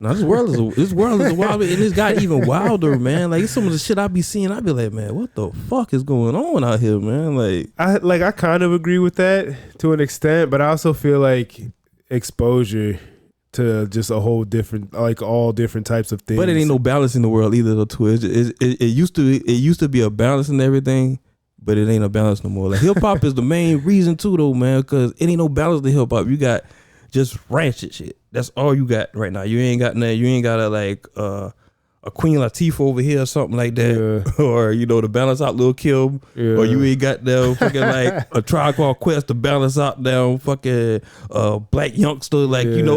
Now this world is a wild, and it's got even wilder, man. Like some of the shit I be seeing, I be like, man, what the fuck is going on out here, man? I kind of agree with that to an extent, but I also feel like exposure to just a whole different, like all different types of things. But it ain't no balance in the world either, though. Too. It used to be a balance in everything, but it ain't a balance no more. Like hip hop is the main reason too, though, man, because it ain't no balance to hip hop. You got just ratchet shit. That's all you got right now. You ain't got nothing. You ain't got a Queen Latifah over here or something like that, or to balance out Lil Kim, or you ain't got the fucking like a Tribe Called Quest to balance out down fucking Black Youngster,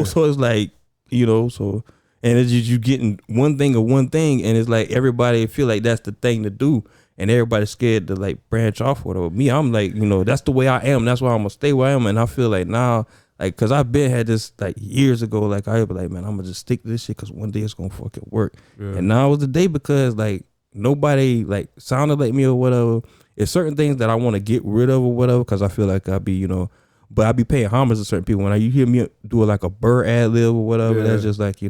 So it's like so, and it's just you getting one thing, and it's like everybody feel like that's the thing to do. And everybody's scared to like branch off or whatever. Me, I'm like, that's the way I am. That's why I'm gonna stay where I am. And I feel like now, like, cause I've been had this like years ago. Like I be like, man, I'm gonna just stick to this shit, cause one day it's gonna fucking work. Yeah. And now was the day, because like nobody like sounded like me or whatever. It's certain things that I want to get rid of or whatever, cause I feel like I be, but I be paying homage to certain people. When you hear me do like a Burr ad lib or whatever, that's just like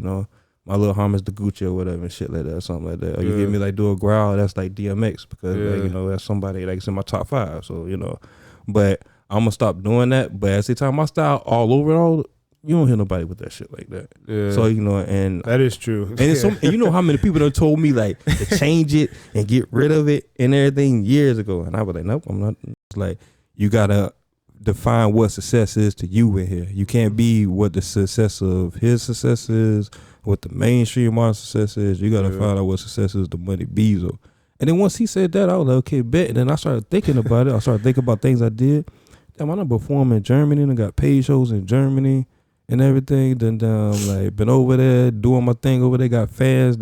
my little homage to Gucci or whatever and shit like that, or something like that. Or you hear me like do a growl, that's like DMX, because like, that's somebody like it's in my top 5. So but I'm gonna stop doing that. But at the same time, my style all over, you don't hear nobody with that shit like that. Yeah. So and that is true. And it's and you know how many people done told me like to change it and get rid of it and everything years ago, and I was like, nope, I'm not. It's like you gotta define what success is to you in here. You can't be what the success of his success is, what the mainstream artist success is. You gotta find out what success is to Money Bzo. And then once he said that, I was like, okay, bet. And then I started thinking about it. I started thinking about things I did. Damn, I done performed in Germany and got paid shows in Germany and everything. Then like been over there doing my thing over there. Got fans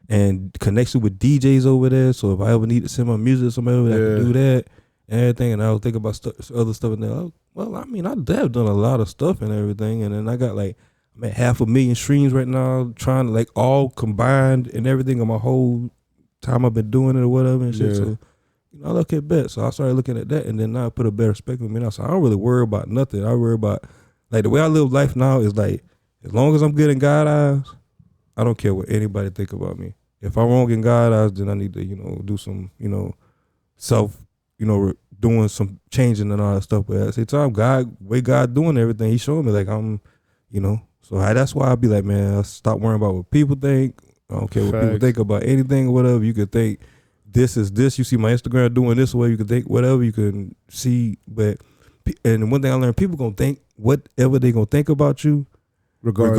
and connection with DJs over there. So if I ever need to send my music to somebody over there, I can do that and everything. And I was thinking about other stuff in there. Well, I mean, I've done a lot of stuff and everything. And then I got like, I'm at 500,000 streams right now, trying to like all combined and everything on my whole time I've been doing it or whatever and shit. So I look at bet. So I started looking at that, and then now I put a better respect on me. Now, so I don't really worry about nothing. I worry about like the way I live life now is like, as long as I'm good in God's eyes, I don't care what anybody think about me. If I'm wrong in God's eyes, then I need to do some self doing some changing and all that stuff. But at the same time, God doing everything, He showing me like I'm So that's why I be like, man, stop worrying about what people think. I don't care what people think about anything or whatever. You could think this is this. You see my Instagram doing this way. You can think whatever you can see. And one thing I learned, people gonna think whatever they gonna think about you, regardless.